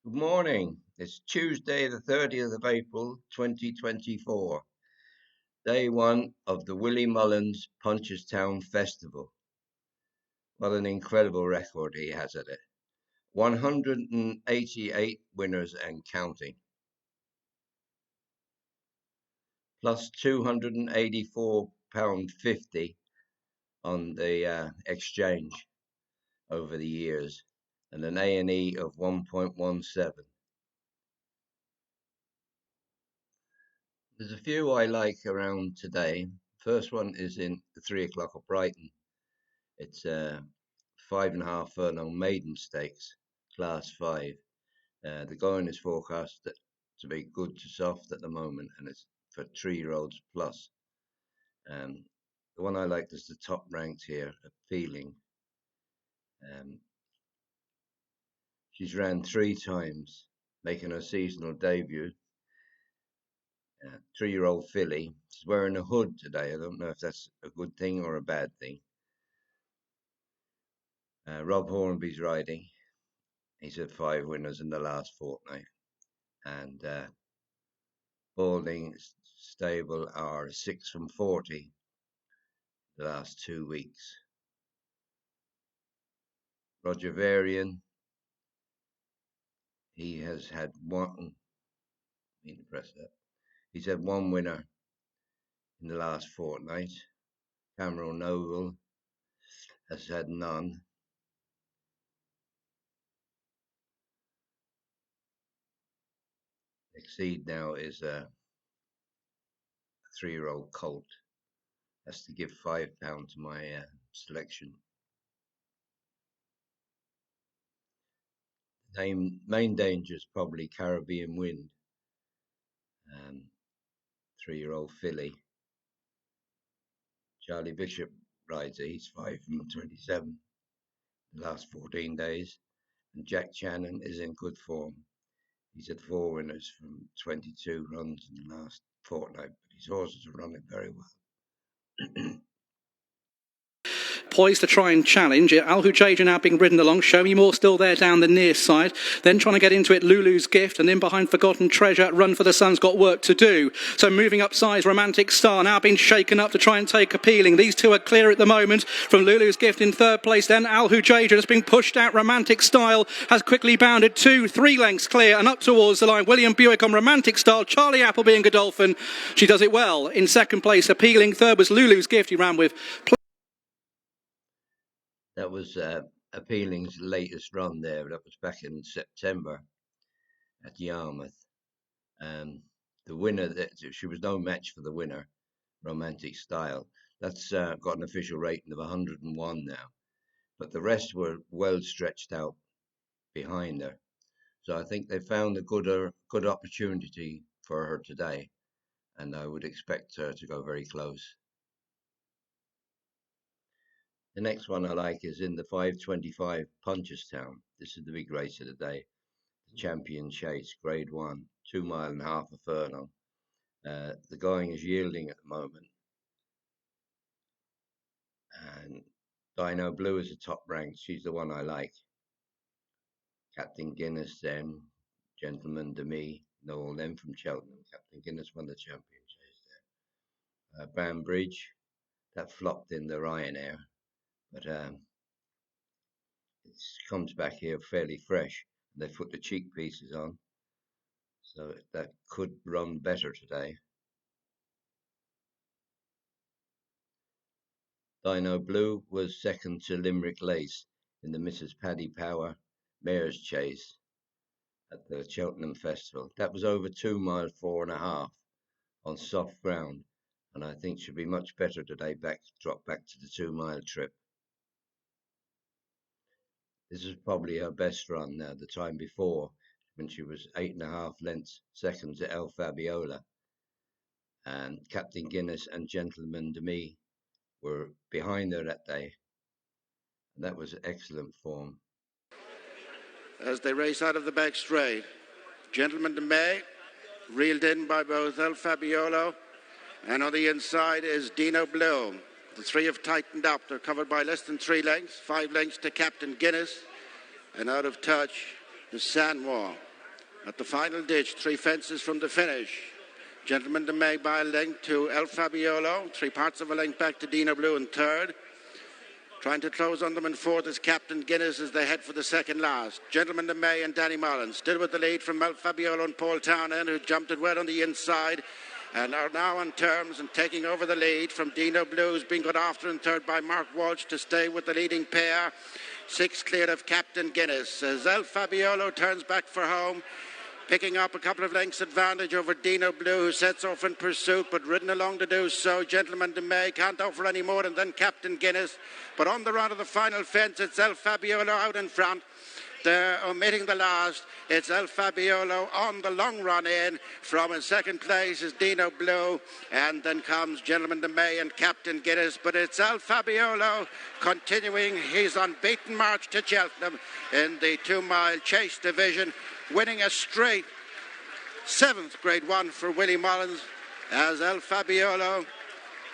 Good morning. It's Tuesday, the 30th of April, 2024. Day one of the Willie Mullins Punchestown Festival. What an incredible record he has at it. 188 winners and counting. Plus £284.50 on the exchange over the years. And an A&E of 1.17. There's a few I like around today. First one is in the 3 o'clock at Brighton. It's a 5.5 furlong maiden stakes, class 5. The going is forecast to be good to soft at the moment, and it's for 3-year-olds plus. The one I like is the top ranked here, Appealing. She's ran 3 times, making her seasonal debut. 3-year-old filly. She's wearing a hood today. I don't know if that's a good thing or a bad thing. Rob Hornby's riding. He's had 5 winners in the last fortnight. And Balding stable are 6 from 40 the last 2 weeks. Roger Varian, he has had one. He's had 1 winner in the last fortnight. Cameron Noble has had none. Exceed now is a 3-year-old colt. Has to give £5 to my selection. Main danger is probably Caribbean Wind. 3-year-old filly. Charlie Bishop rides it. He's 5 from 27 the last 14 days. And Jack Channon is in good form. He's had 4 winners from 22 runs in the last fortnight, but his horses are running very well. Poised to try and challenge it. Al Hujaja now being ridden along. Show Me More still there down the near side. Then trying to get into it, Lulu's Gift. And in behind Forgotten Treasure, Run for the Sun's got work to do. So moving up sides, Romantic Star now being shaken up to try and take Appealing. These two are clear at the moment from Lulu's Gift in 3rd place. Then Al Hujaja has been pushed out. Romantic Style has quickly bounded 2-3 lengths clear and up towards the line. William Buick on Romantic Style. Charlie Appleby and Godolphin. She does it well. In 2nd place, Appealing. 3rd was Lulu's Gift. He ran with... That was Appealing's latest run there. That was back in September at Yarmouth. The winner, she was no match for the winner, Romantic Style. That's got an official rating of 101 now. But the rest were well stretched out behind her. So I think they found a good opportunity for her today. And I would expect her to go very close. The next one I like is in the 5:25 Punchestown. This is the big race of the day. The Champion Chase, Grade 1, 2.5 miles a furlong. The going is yielding at the moment. And Dino Blue is the top ranked. She's the one I like. Captain Guinness then, Gentleman de Me, know all them from Cheltenham. Captain Guinness won the Champion Chase there. Banbridge, that flopped in the Ryanair. But it comes back here fairly fresh. They put the cheek pieces on, so that could run better today. Dino Blue was 2nd to Limerick Lace in the Mrs. Paddy Power Mares Chase at the Cheltenham Festival. That was over 2 miles, 4.5 on soft ground, and I think should be much better today. Drop back to the 2-mile trip. This is probably her best run now. The time before, when she was 8.5 lengths second to El Fabiola. And Captain Guinness and Gentleman de Me were behind her that day. And that was excellent form. As they race out of the back straight, Gentleman de Me, reeled in by both El Fabiolo, and on the inside is Dino Blue. The 3 have tightened up. They're covered by less than 3 lengths, 5 lengths to Captain Guinness, and out of touch is Sanwar. At the final ditch, 3 fences from the finish. Gentleman de May by a length to El Fabiolo, 3 parts of a length back to Dino Blue in third. Trying to close on them in fourth is Captain Guinness as they head for the second last. Gentleman de May and Danny Mullins still with the lead from El Fabiolo and Paul Townend, who jumped it well on the inside and are now on terms and taking over the lead from Dino Blues, being got after in third by Mark Walsh to stay with the leading pair. 6 clear of Captain Guinness as El Fabiolo turns back for home, picking up a couple of lengths advantage over Dino Blue, who sets off in pursuit, but ridden along to do so. Gentleman de May can't offer any more than then Captain Guinness. But on the run of the final fence, it's El Fabiolo out in front. They're omitting the last. It's El Fabiolo on the long run in. From in second place is Dino Blue. And then comes Gentleman de May and Captain Guinness. But it's El Fabiolo continuing his unbeaten march to Cheltenham in the 2-mile chase division, winning a straight 7th Grade 1 for Willie Mullins, as El Fabiolo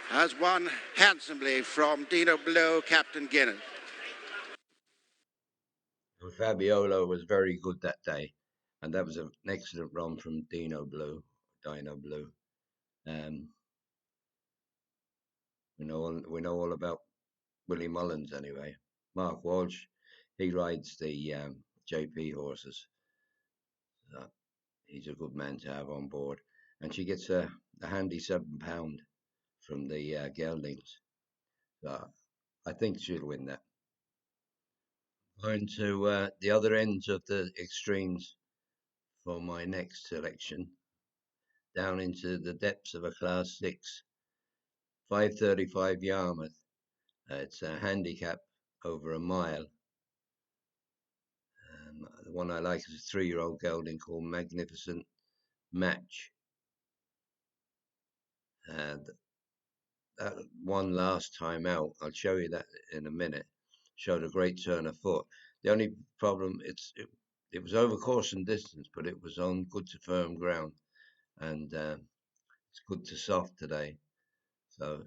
has won handsomely from Dino Blue, Captain Guinness. Fabiolo was very good that day, and that was an excellent run from Dino Blue. We know all about Willie Mullins anyway. Mark Walsh, he rides the JP horses. He's a good man to have on board, and she gets a handy £7 from the geldings. So I think she'll win that. Going to the other ends of the extremes for my next selection, down into the depths of a Class 6, 5:35 Yarmouth. It's a handicap over a mile. The one I like is a 3-year-old gelding called Magnificent Match. That one last time out, I'll show you that in a minute, showed a great turn of foot. The only problem, it was over course and distance, but it was on good to firm ground, and it's good to soft today. So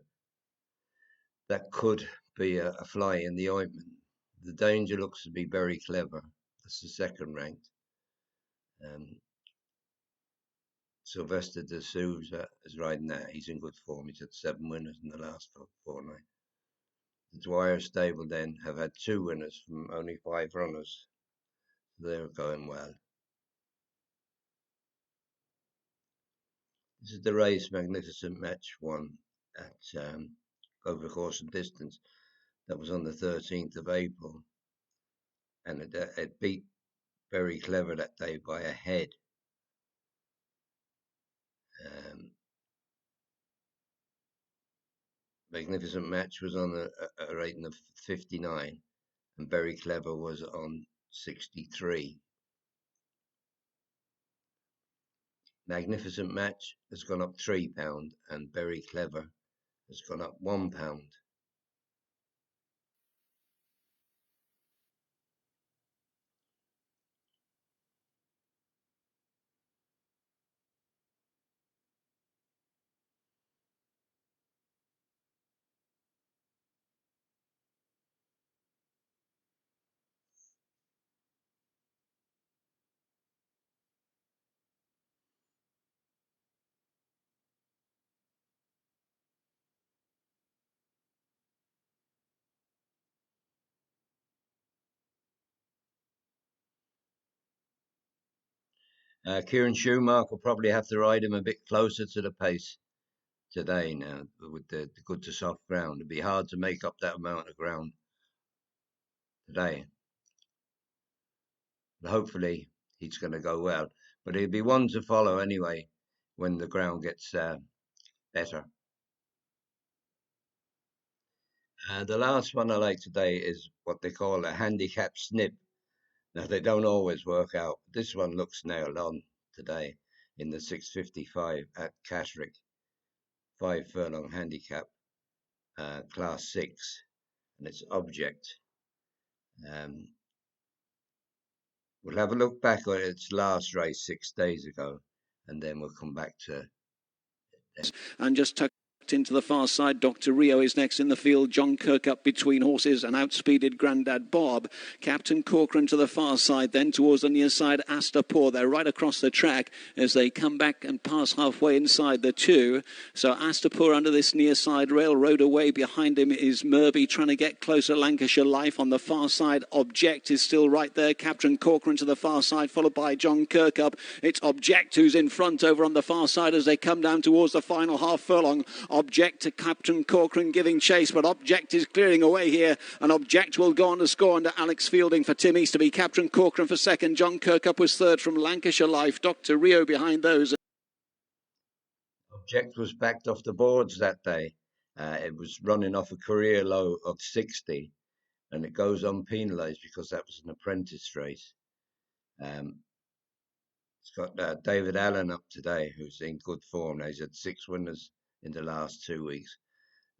that could be a fly in the ointment. The Danger looks to be very clever. That's the second ranked. Sylvester de Souza is riding that. He's in good form. He's had 7 winners in the last fortnight. The Dwyer stable then have had 2 winners from only 5 runners. They're going well. This is the race Magnificent Match won at over course and distance. That was on the 13th of April. And it beat Very Clever that day by a head. Magnificent Match was on a rating of 59, and Very Clever was on 63. Magnificent Match has gone up £3, and Very Clever has gone up £1. Kieran Schumacher will probably have to ride him a bit closer to the pace today now with the good to soft ground. It'd be hard to make up that amount of ground today. But hopefully he's going to go well. But he'll be one to follow anyway when the ground gets better. The last one I like today is what they call a handicap snip. Now, they don't always work out. This one looks nailed on today in the 6:55 at Catterick. 5 furlong handicap, Class 6, and it's Object. We'll have a look back at its last race 6 days ago, and then we'll come back to it. And just into the far side. Dr. Rio is next in the field. John Kirk up between horses and outspeeded Grandad Bob. Captain Corcoran to the far side, then towards the near side, Astapor. They're right across the track as they come back and pass halfway inside the two. So Astapor under this near side railroad away. Behind him is Murby trying to get closer. Lancashire Life on the far side. Object is still right there. Captain Corcoran to the far side, followed by John Kirkup. It's Object who's in front over on the far side as they come down towards the final half furlong. Object to Captain Corcoran giving chase, but Object is clearing away here, and Object will go on to score under Alex Fielding for Tim Easterby. Captain Corcoran for second. John Kirkup was third from Lancashire Life. Dr. Rio behind those. Object was backed off the boards that day. It was running off a career low of 60, and it goes unpenalised because that was an apprentice race. It's got David Allen up today, who's in good form. He's had 6 winners in the last 2 weeks.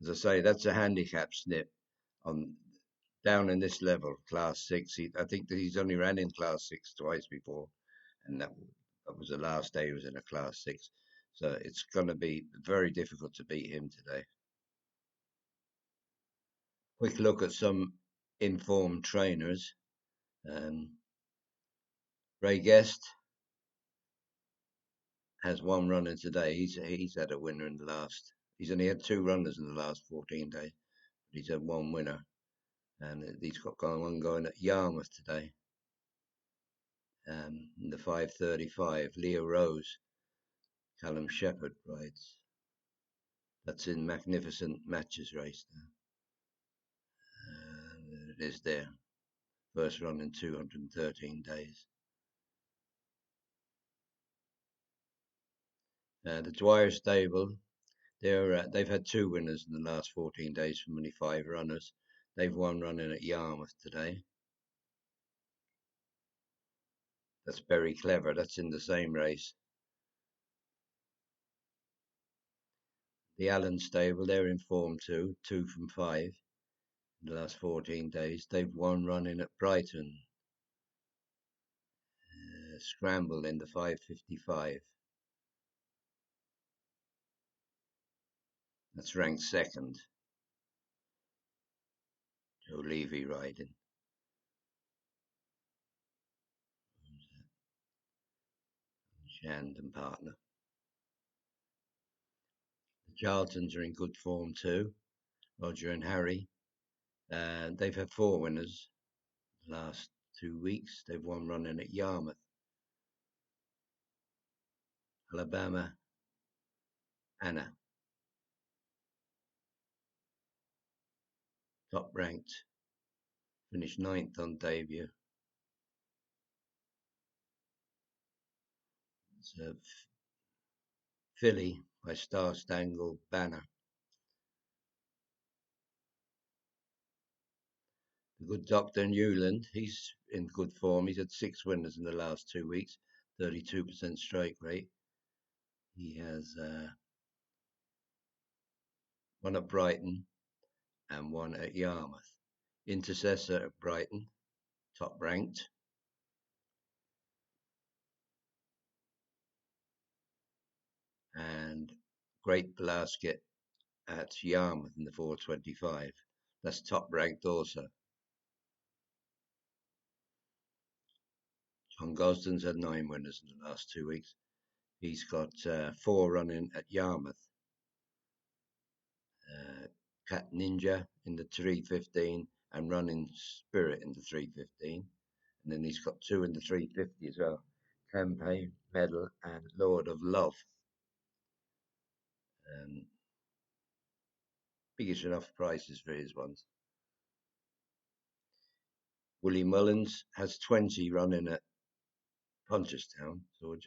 As I say, that's a handicap snip on down in this level, Class 6. I think that he's only ran in Class 6 twice before, and that was the last day he was in a Class 6. So it's going to be very difficult to beat him today. Quick look at some informed trainers. Ray Guest has 1 runner today. He's had a winner in the last. He's only had 2 runners in the last 14 days. But he's had 1 winner, and he's got one going at Yarmouth today. In the 5:35, Leo Rose, Callum Shepherd rides. That's in Magnificent Matches race now. There it is there. First run in 213 days. The Dwyer stable, they've had 2 winners in the last 14 days from only 5 runners. They've 1 running at Yarmouth today. That's very clever. That's in the same race. The Allen stable, they're in form too. 2 from 5 in the last 14 days. They've 1 running at Brighton. Scramble in the 5:55. That's ranked 2nd. Joe Levy riding. Shand and partner. The Charltons are in good form too. Roger and Harry. They've had 4 winners the last 2 weeks. They've 1 running at Yarmouth. Alabama, Anna. Top ranked. Finished 9th on debut. It's Philly by Star Spangled Banner. The good Dr. Newland, he's in good form. He's had 6 winners in the last 2 weeks, 32% strike rate. He has 1 at Brighton and 1 at Yarmouth. Intercessor at Brighton, top ranked. And Great Blasket at Yarmouth in the 4:25. That's top ranked also. John Gosden's had 9 winners in the last 2 weeks. He's got 4 running at Yarmouth. Cat Ninja in the 3:15 and Running Spirit in the 3:15. And then he's got 2 in the 3:50 as well. Campaign, Medal and Lord of Love. Biggest enough prices for his ones. Willie Mullins has 20 running at Punchestown. So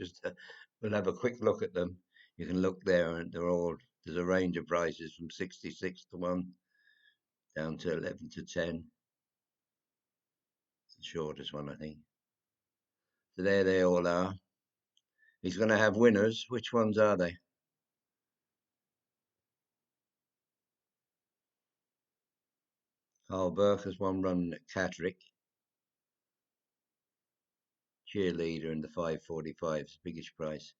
we'll have a quick look at them. You can look there, and there's a range of prices from 66 to 1 down to 11 to 10. It's the shortest one, I think. So there they all are. He's going to have winners. Which ones are they? Carl Burke has 1 running at Catterick. Cheerleader in the 5:45, it's the biggest price.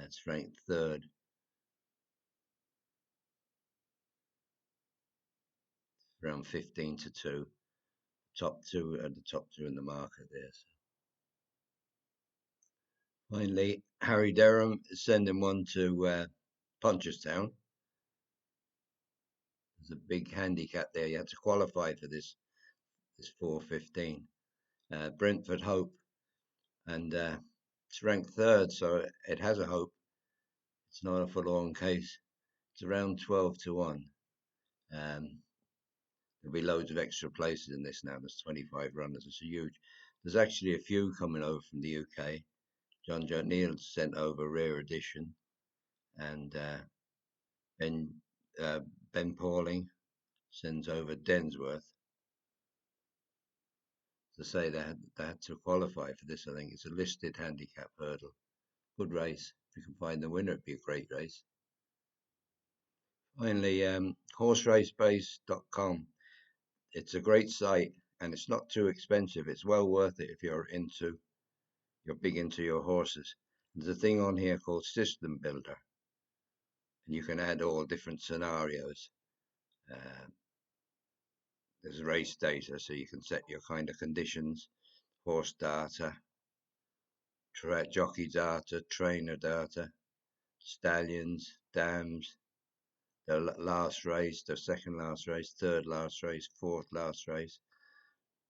It's ranked 3rd. around 15 to 2. Top two are the top two in the market there. So. Finally, Harry Derham is sending one to Punchestown. There's a big handicap there. You had to qualify for this 4:15. Brentford Hope, and it's ranked third, so it has a hope. It's not a full-on case. It's around 12 to 1. There'll be loads of extra places in this now. There's 25 runners. It's huge. There's actually a few coming over from the UK. John Joe Neal sent over Rare Edition, and Ben Pauling sends over Densworth. To say they had to qualify for this, I think it's a listed handicap hurdle. Good race. If you can find the winner, it'd be a great race. Finally, horseracebase.com. It's a great site, and it's not too expensive. It's well worth it if you're big into your horses. There's a thing on here called System Builder, and you can add all different scenarios. There's race data, so you can set your kind of conditions, horse data, jockey data, trainer data, stallions, dams, the last race, the second last race, third last race, fourth last race,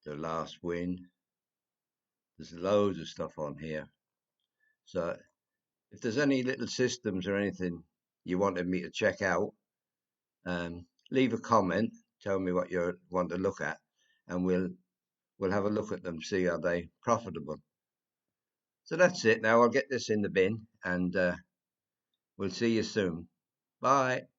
the last win. There's loads of stuff on here. So if there's any little systems or anything you wanted me to check out, leave a comment, tell me what you want to look at, and we'll have a look at them, see are they profitable. So that's it. Now I'll get this in the bin, and we'll see you soon. Bye.